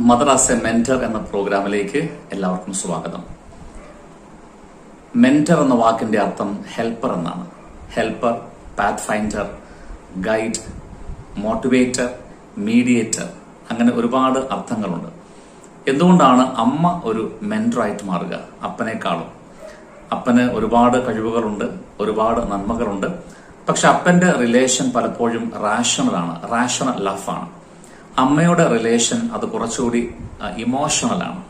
Mother as a mentor എന്ന പ്രോഗ്രാമിലേക്ക് എല്ലാവർക്കും സ്വാഗതം. മെന്റർ എന്ന വാക്കിന്റെ അർത്ഥം ഹെൽപ്പർ എന്നാണ്. Helper, path finder, guide, motivator, mediator, അങ്ങനെ ഒരുപാട് അർത്ഥങ്ങളുണ്ട്. എന്തുകൊണ്ടാണ് അമ്മ ഒരു മെന്ററായിട്ട് മാറുക അപ്പനേക്കാളും? അപ്പന് ഒരുപാട് കഴിവുകളുണ്ട്, ഒരുപാട് നന്മകളുണ്ട്. പക്ഷെ അപ്പന്റെ റിലേഷൻ പലപ്പോഴും റാഷണൽ ലഫാണ്. അമ്മയുടെ റിലേഷൻ അത് കുറച്ചുകൂടി ഇമോഷണലാണ്.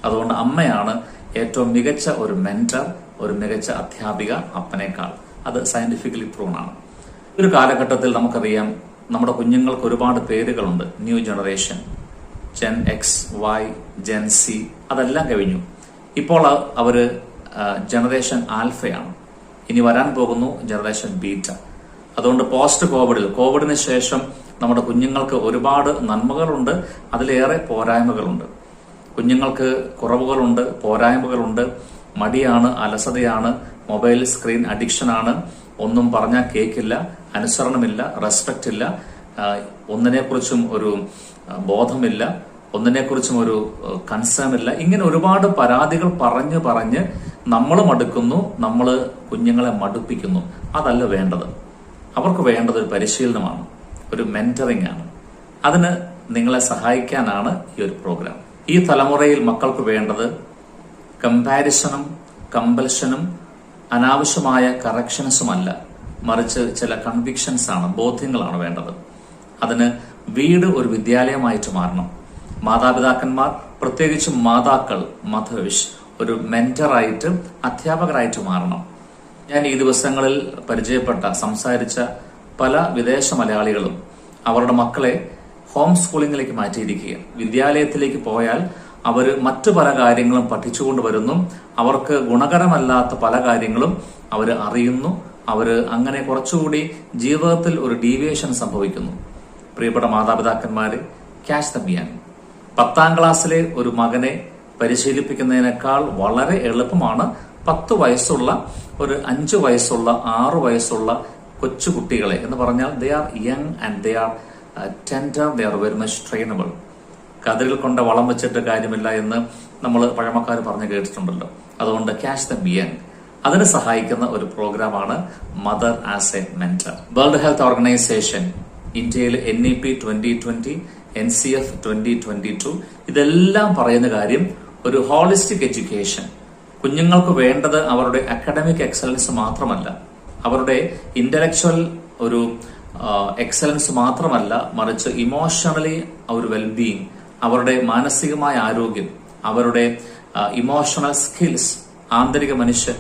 അതുകൊണ്ട് അമ്മയാണ് ഏറ്റവും മികച്ച ഒരു മെന്റർ, ഒരു മികച്ച അധ്യാപിക അപ്പനേക്കാൾ. അത് സയന്റിഫിക്കലി പ്രൂൺ ആണ്. ഒരു കാലഘട്ടത്തിൽ നമുക്കറിയാം, നമ്മുടെ കുഞ്ഞുങ്ങൾക്ക് ഒരുപാട് പേരുകളുണ്ട്. New generation, gen X, Y, gen Z, അതെല്ലാം കഴിഞ്ഞു. ഇപ്പോൾ അവര് ജനറേഷൻ ആൽഫയാണ്. ഇനി വരാൻ പോകുന്നു ജനറേഷൻ ബീറ്റ. അതുകൊണ്ട് പോസ്റ്റ് കോവിഡിന് ശേഷം നമ്മുടെ കുഞ്ഞുങ്ങൾക്ക് ഒരുപാട് നന്മകളുണ്ട്, അതിലേറെ പോരായ്മകളുണ്ട്. കുഞ്ഞുങ്ങൾക്ക് കുറവുകളുണ്ട്, പോരായ്മകളുണ്ട്. മടിയാണ്, അലസതയാണ്, മൊബൈൽ സ്ക്രീൻ അഡിക്ഷനാണ്, ഒന്നും പറഞ്ഞാൽ കേൾക്കില്ല, അനുസരണമില്ല, റെസ്പെക്റ്റ് ഇല്ല, ഒന്നിനെക്കുറിച്ചും ഒരു ബോധമില്ല, ഒന്നിനെക്കുറിച്ചും ഒരു കൺസേൺ ഇല്ല. ഇങ്ങനെ ഒരുപാട് പരാതികൾ പറഞ്ഞ് നമ്മൾ മടുക്കുന്നു, നമ്മൾ കുഞ്ഞുങ്ങളെ മടുപ്പിക്കുന്നു. അതല്ല വേണ്ടത്. അവർക്ക് വേണ്ടത് ഒരു പരിശീലനമാണ്, ഒരു മെന്ററിംഗ് ആണ്. അതിന് നിങ്ങളെ സഹായിക്കാനാണ് ഈ ഒരു പ്രോഗ്രാം. ഈ തലമുറയിൽ മക്കൾക്ക് വേണ്ടത് കമ്പാരിസണും കമ്പൽഷനും അനാവശ്യമായ കറക്ഷൻസുമല്ല, മറിച്ച് ചില കൺവിക്ഷൻസ് ആണ്, ബോധ്യങ്ങളാണ് വേണ്ടത്. അതിന് വീട് ഒരു വിദ്യാലയമായിട്ട് മാറണം. മാതാപിതാക്കന്മാർ, പ്രത്യേകിച്ചും മാതാക്കൾ, മദേഴ്സ്, ഒരു മെന്ററായിട്ട്, അധ്യാപകരായിട്ട് മാറണം. ഞാൻ ഈ ദിവസങ്ങളിൽ സംസാരിച്ച പല വിദേശ മലയാളികളും അവരുടെ മക്കളെ ഹോം സ്കൂളിംഗിലേക്ക് മാറ്റിയിരിക്കുക. വിദ്യാലയത്തിലേക്ക് പോയാൽ അവർ മറ്റു പല കാര്യങ്ങളും പഠിച്ചുകൊണ്ട് വരുന്നു. അവർക്ക് ഗുണകരമല്ലാത്ത പല കാര്യങ്ങളും അവർ അറിയുന്നു. അങ്ങനെ കുറച്ചുകൂടി ജീവിതത്തിൽ ഒരു ഡീവിയേഷൻ സംഭവിക്കുന്നു. പ്രിയപ്പെട്ട മാതാപിതാക്കന്മാരെ, ക്യാച്ച് ദ ബിയാൻ. 10ാം ക്ലാസ്സിലെ ഒരു മകനെ പരിശീലിപ്പിക്കുന്നതിനേക്കാൾ വളരെ എളുപ്പമാണ് 10 വയസ്സുള്ള, ഒരു 5 വയസ്സുള്ള, 6 വയസ്സുള്ള കൊച്ചു കുട്ടികളെ എന്ന് പറഞ്ഞാൽ they are young and they are tender, they are very much trainable. കതിരിൽ കൊണ്ട് വളം വെച്ചിട്ട് കാര്യമില്ല എന്ന് നമ്മൾ പഴമക്കാർ പറഞ്ഞു കേട്ടിട്ടുണ്ടല്ലോ. അതുകൊണ്ട് ക്യാച്ച് ദ ബിയൻ. അതിന് സഹായിക്കുന്ന ഒരു പ്രോഗ്രാമാണ് mother as a mentor. World health organisation ഇന്ത്യയിൽ NEP 2020, NCF 2022 ഇതെല്ലാം പറയുന്ന കാര്യം ഒരു ഹോളിസ്റ്റിക് എഡ്യൂക്കേഷൻ. കുഞ്ഞുങ്ങൾക്ക് വേണ്ടത് അവരുടെ അക്കാഡമിക് എക്സലൻസ് മാത്രമല്ല, അവരുടെ ഇന്റലക്ച്വൽ ഒരു എക്സലൻസ് മാത്രമല്ല, മറിച്ച് ഇമോഷണലി ഒരു വെൽബീയിങ്, അവരുടെ മാനസികമായ ആരോഗ്യം, അവരുടെ ഇമോഷണൽ സ്കിൽസ്, ആന്തരിക മനുഷ്യൻ,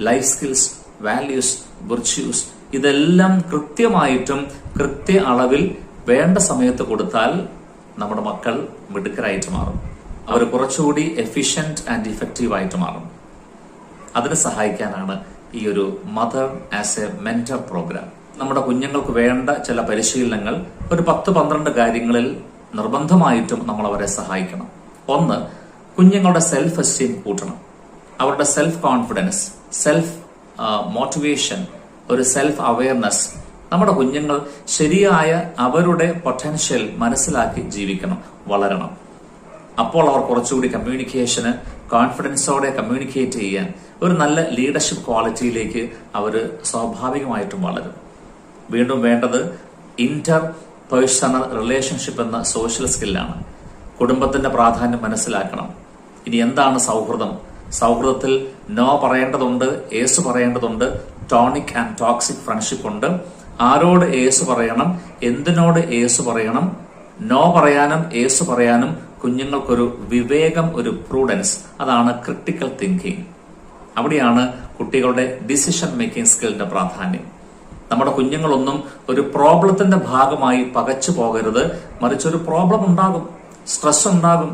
ലൈഫ് സ്കിൽസ്, വാല്യൂസ്, വിർച്യൂസ്, ഇതെല്ലാം കൃത്യമായിട്ടും കൃത്യ അളവിൽ വേണ്ട സമയത്ത് കൊടുത്താൽ നമ്മുടെ മക്കൾ മിടുക്കരായിട്ട് മാറും. അവർ കുറച്ചുകൂടി എഫിഷ്യന്റ് ആൻഡ് ഇഫക്റ്റീവ് ആയിട്ട് മാറും. അതിന് സഹായിക്കാനാണ് ഈ ഒരു mother as a mentor programme. നമ്മുടെ കുഞ്ഞുങ്ങൾക്ക് വേണ്ട ചില പരിശീലനങ്ങൾ ഒരു 10-12 കാര്യങ്ങളിൽ നിർബന്ധമായിട്ടും നമ്മൾ അവരെ സഹായിക്കണം. 1, കുഞ്ഞുങ്ങളുടെ സെൽഫ് എസ്റ്റീം കൂട്ടണം. അവരുടെ സെൽഫ് കോൺഫിഡൻസ്, സെൽഫ് മോട്ടിവേഷൻ, ഒരു സെൽഫ് അവയർനെസ്. നമ്മുടെ കുഞ്ഞുങ്ങൾ ശരിയായ അവരുടെ പൊട്ടൻഷ്യൽ മനസ്സിലാക്കി ജീവിക്കണം, വളരണം. അപ്പോൾ അവർ കുറച്ചുകൂടി കമ്മ്യൂണിക്കേഷന്, കോൺഫിഡൻസോടെ കമ്മ്യൂണിക്കേറ്റ് ചെയ്യാൻ, ഒരു നല്ല ലീഡർഷിപ്പ് ക്വാളിറ്റിയിലേക്ക് അവർ സ്വാഭാവികമായിട്ടും വളരും. വീണ്ടും വേണ്ടത് ഇന്റർ പേഴ്സണൽ റിലേഷൻഷിപ്പ് എന്ന സോഷ്യൽ സ്കില്ലാണ്. കുടുംബത്തിന്റെ പ്രാധാന്യം മനസ്സിലാക്കണം. ഇനി എന്താണ് സൗഹൃദം? സൗഹൃദത്തിൽ നോ പറയേണ്ടതുണ്ട്, യേസ് പറയേണ്ടതുണ്ട്. ടോണിക് ആൻഡ് ടോക്സിക് ഫ്രണ്ട്ഷിപ്പ് ഉണ്ട്. ആരോട് യേസ് പറയണം, എന്തിനോട് യേസ് പറയണം, നോ പറയാനും യേസ് പറയാനും കുഞ്ഞുങ്ങൾക്കൊരു വിവേകം, ഒരു പ്രൂഡൻസ്, അതാണ് ക്രിട്ടിക്കൽ തിങ്കിങ്. അവിടെയാണ് കുട്ടികളുടെ ഡിസിഷൻ മേക്കിംഗ് സ്കില്ലിന്റെ പ്രാധാന്യം. നമ്മുടെ കുഞ്ഞുങ്ങളൊന്നും ഒരു പ്രോബ്ലത്തിന്റെ ഭാഗമായി പകച്ചു പോകരുത്, മറിച്ച് ഒരു പ്രോബ്ലം ഉണ്ടാകും, സ്ട്രെസ് ഉണ്ടാകും,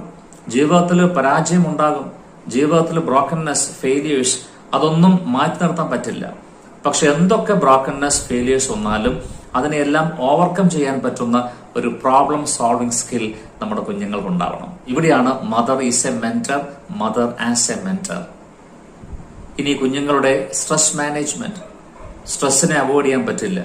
ജീവിതത്തിൽ പരാജയം ഉണ്ടാകും, ജീവിതത്തിൽ ബ്രോക്കൺനെസ്, ഫെയിലിയേഴ്സ്, അതൊന്നും മാറ്റി നിർത്താൻ പറ്റില്ല. പക്ഷെ എന്തൊക്കെ ബ്രോക്കൺനെസ്, ഫെയിലിയേഴ്സ് വന്നാലും അതിനെല്ലാം ഓവർകം ചെയ്യാൻ പറ്റുന്ന ഒരു പ്രോബ്ലം സോൾവിംഗ് സ്കിൽ നമ്മുടെ കുഞ്ഞുങ്ങൾക്ക് ഉണ്ടാവണം. ഇവിടെയാണ് mother is A mentor, mother as a mentor. ഇനി കുഞ്ഞുങ്ങളുടെ സ്ട്രെസ് മാനേജ്മെന്റ്. സ്ട്രെസ്സിനെ അവോയ്ഡ് ചെയ്യാൻ പറ്റില്ല.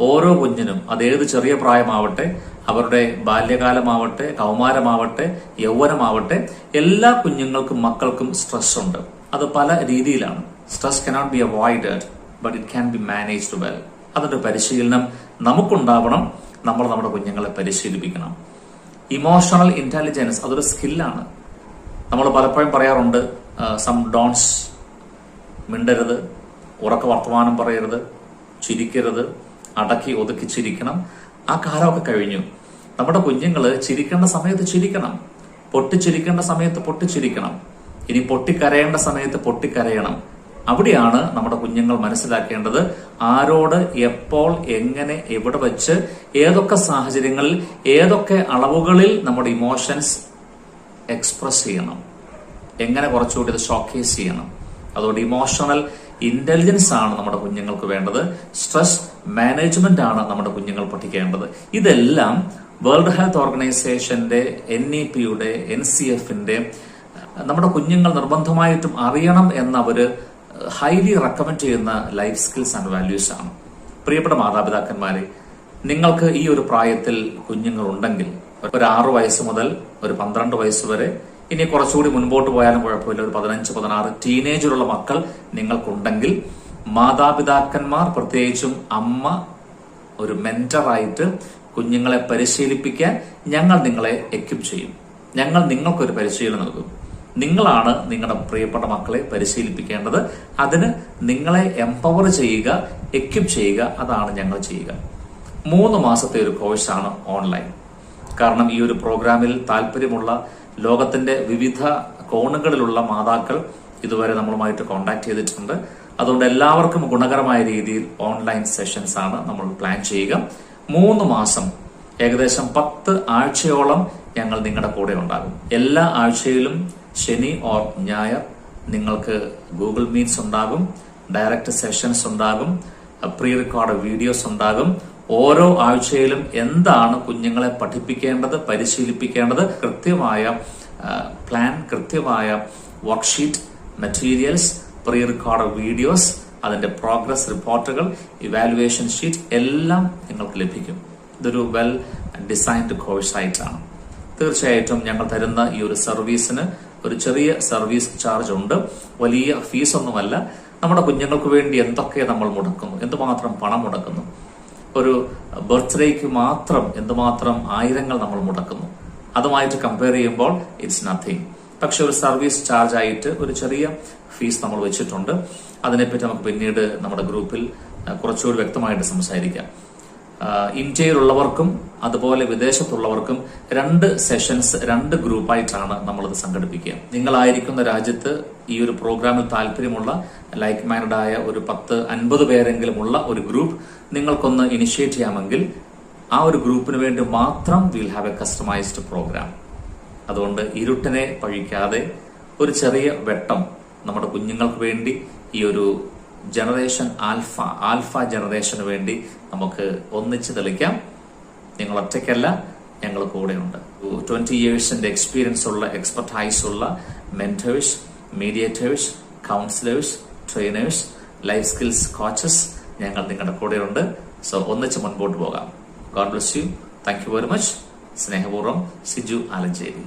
ഓരോ കുഞ്ഞിനും അതേത് ചെറിയ പ്രായമാവട്ടെ, അവരുടെ ബാല്യകാലമാവട്ടെ, കൗമാരമാവട്ടെ, യൗവനമാവട്ടെ, എല്ലാ കുഞ്ഞുങ്ങൾക്കും മക്കൾക്കും സ്ട്രെസ് ഉണ്ട്. അത് പല രീതിയിലാണ്. Stress cannot be avoided, but it can be managed well. അതിന്റെ പരിശീലനം നമുക്കുണ്ടാവണം. നമ്മൾ നമ്മുടെ കുഞ്ഞുങ്ങളെ പരിശീലിപ്പിക്കണം. ഇമോഷണൽ ഇന്റലിജൻസ് അതൊരു സ്കില്ലാണ്. നമ്മൾ പലപ്പോഴും പറയാറുണ്ട്, സം ഡോൺസ്, മിണ്ടരുത്, ഉറക്ക വർത്തമാനം പറയരുത്, ചിരിക്കരുത്, അടക്കി ഒതുക്കി ചിരിക്കണം. ആ കാലമൊക്കെ കഴിഞ്ഞു. നമ്മുടെ കുഞ്ഞുങ്ങള് ചിരിക്കേണ്ട സമയത്ത് ചിരിക്കണം, പൊട്ടിച്ചിരിക്കേണ്ട സമയത്ത് പൊട്ടിച്ചിരിക്കണം, ഇനി പൊട്ടിക്കരയേണ്ട സമയത്ത് പൊട്ടിക്കരയണം. അവിടെയാണ് നമ്മുടെ കുഞ്ഞുങ്ങൾ മനസ്സിലാക്കേണ്ടത് ആരോട് എപ്പോൾ എങ്ങനെ എവിടെ വെച്ച് ഏതൊക്കെ സാഹചര്യങ്ങളിൽ ഏതൊക്കെ അളവുകളിൽ നമ്മുടെ ഇമോഷൻസ് എക്സ്പ്രസ് ചെയ്യണം, എങ്ങനെ കുറച്ചുകൂടി ഇത് ഷോക്കേസ് ചെയ്യണം. അതുകൊണ്ട് ഇമോഷണൽ ഇന്റലിജൻസ് ആണ് നമ്മുടെ കുഞ്ഞുങ്ങൾക്ക് വേണ്ടത്. സ്ട്രെസ് മാനേജ്മെന്റ് ആണ് നമ്മുടെ കുഞ്ഞുങ്ങൾ പഠിക്കേണ്ടത്. ഇതെല്ലാം വേൾഡ് ഹെൽത്ത് ഓർഗനൈസേഷന്റെ, NEPയുടെ, NCFന്റെ നമ്മുടെ കുഞ്ഞുങ്ങൾ നിർബന്ധമായിട്ടും അറിയണം എന്ന് അവര് ഹൈലി റെക്കമെൻഡ് ചെയ്യുന്ന ലൈഫ് സ്കിൽസ് ആൻഡ് വാല്യൂസ് ആണ്. പ്രിയപ്പെട്ട മാതാപിതാക്കന്മാരെ, നിങ്ങൾക്ക് ഈ ഒരു പ്രായത്തിൽ കുഞ്ഞുങ്ങൾ ഉണ്ടെങ്കിൽ, ഒരു 6 വയസ്സ് മുതൽ ഒരു 12 വയസ്സ് വരെ, ഇനി കുറച്ചുകൂടി മുൻപോട്ട് പോയാലും കുഴപ്പമില്ല, ഒരു 15-16 ടീനേജിലുള്ള മക്കൾ നിങ്ങൾക്കുണ്ടെങ്കിൽ, മാതാപിതാക്കന്മാർ പ്രത്യേകിച്ചും അമ്മ ഒരു മെന്ററായിട്ട് കുഞ്ഞുങ്ങളെ പരിശീലിപ്പിക്കാൻ ഞങ്ങൾ നിങ്ങളെ എക്വിപ്പ് ചെയ്യും. ഞങ്ങൾ നിങ്ങൾക്കൊരു പരിശീലനം നൽകും. നിങ്ങളാണ് നിങ്ങളുടെ പ്രിയപ്പെട്ട മക്കളെ പരിശീലിപ്പിക്കേണ്ടത്. അതിന് നിങ്ങളെ എംപവർ ചെയ്യുക, എക്വിപ്പ് ചെയ്യുക, അതാണ് ഞങ്ങൾ ചെയ്യുക. 3 മാസത്തെ ഒരു കോഴ്സാണ് ഓൺലൈൻ. കാരണം ഈ ഒരു പ്രോഗ്രാമിൽ താല്പര്യമുള്ള ലോകത്തിന്റെ വിവിധ കോണുകളിലുള്ള മാതാക്കൾ ഇതുവരെ നമ്മളുമായിട്ട് കോണ്ടാക്ട് ചെയ്തിട്ടുണ്ട്. അതുകൊണ്ട് എല്ലാവർക്കും ഗുണകരമായ രീതിയിൽ ഓൺലൈൻ സെഷൻസ് ആണ് നമ്മൾ പ്ലാൻ ചെയ്യുക. 3 മാസം, ഏകദേശം 10 ആഴ്ചയോളം ഞങ്ങൾ നിങ്ങളുടെ കൂടെ ഉണ്ടാകും. എല്ലാ ആഴ്ചയിലും ശനി ഓർ ഞായർ നിങ്ങൾക്ക് ഗൂഗിൾ മീറ്റ്സ് ഉണ്ടാകും, ഡയറക്റ്റ് സെഷൻസ് ഉണ്ടാകും, പ്രീ റെക്കോർഡ് വീഡിയോസ് ഉണ്ടാകും. ഓരോ ആഴ്ചയിലും എന്താണ് കുഞ്ഞുങ്ങളെ പഠിപ്പിക്കേണ്ടത്, പരിശീലിപ്പിക്കേണ്ടത്, കൃത്യമായ പ്ലാൻ, കൃത്യമായ worksheet, materials, pre record videos, അതിന്റെ പ്രോഗ്രസ് റിപ്പോർട്ടുകൾ, ഇവാലുവേഷൻ ഷീറ്റ് എല്ലാം നിങ്ങൾക്ക് ലഭിക്കും. ഇതൊരു വെൽ ഡിസൈൻഡ് കോഴ്സ് ആയിട്ടാണ്. തീർച്ചയായിട്ടും ഞങ്ങൾ തരുന്ന ഈ ഒരു സർവീസിന് ഒരു ചെറിയ സർവീസ് ചാർജ് ഉണ്ട്. വലിയ ഫീസ് ഒന്നുമല്ല. നമ്മുടെ കുഞ്ഞുങ്ങൾക്ക് വേണ്ടി എന്തൊക്കെ നമ്മൾ മുടക്കുന്നു, എന്തുമാത്രം പണം മുടക്കുന്നു. ഒരു ബർത്ത്ഡേക്ക് മാത്രം എന്തുമാത്രം ആയിരങ്ങൾ നമ്മൾ മുടക്കുന്നു. അതുമായിട്ട് കമ്പയർ ചെയ്യുമ്പോൾ ഇറ്റ്സ് നത്തിങ്. പക്ഷെ ഒരു സർവീസ് ചാർജ് ആയിട്ട് ഒരു ചെറിയ ഫീസ് നമ്മൾ വെച്ചിട്ടുണ്ട്. അതിനെപ്പറ്റി നമുക്ക് പിന്നീട് നമ്മുടെ ഗ്രൂപ്പിൽ കുറച്ചുകൂടി വ്യക്തമായിട്ട് സംസാരിക്കാം. ഇന്ത്യയിലുള്ളവർക്കും അതുപോലെ വിദേശത്തുള്ളവർക്കും 2 സെഷൻസ് 2 ഗ്രൂപ്പായിട്ടാണ് നമ്മളിത് സംഘടിപ്പിക്കുക. നിങ്ങളായിരിക്കുന്ന രാജ്യത്ത് ഈ ഒരു പ്രോഗ്രാമിൽ താല്പര്യമുള്ള ലൈക്ക് മൈൻഡഡ് ആയ ഒരു 10-50 പേരെങ്കിലും ഉള്ള ഒരു ഗ്രൂപ്പ് നിങ്ങൾക്കൊന്ന് ഇനിഷ്യേറ്റ് ചെയ്യാമെങ്കിൽ ആ ഒരു ഗ്രൂപ്പിന് വേണ്ടി മാത്രം will have a customised programme. അതുകൊണ്ട് ഇരുട്ടിനെ പഴിക്കാതെ ഒരു ചെറിയ വെട്ടം നമ്മുടെ കുഞ്ഞുങ്ങൾക്ക് വേണ്ടി, ഈ ഒരു ജനറേഷൻ ആൽഫ ജനറേഷന് വേണ്ടി നമുക്ക് ഒന്നിച്ച് തെളിക്കാം. നിങ്ങൾ ഒറ്റയ്ക്കല്ല, ഞങ്ങൾ കൂടെയുണ്ട്. 20 yearsന്റെ എക്സ്പീരിയൻസ് ഉള്ള, എക്സ്പെർട്ടൈസ് ഉള്ള mentors, mediators, counsellors, trainers, life skills coaches ഞങ്ങൾ നിങ്ങളുടെ കൂടെയുണ്ട്. സോ ഒന്നിച്ച് മുൻപോട്ട് പോകാം. God bless you. Thank you very much. സ്നേഹപൂർവ്വം സിജു ആലഞ്ചേരി.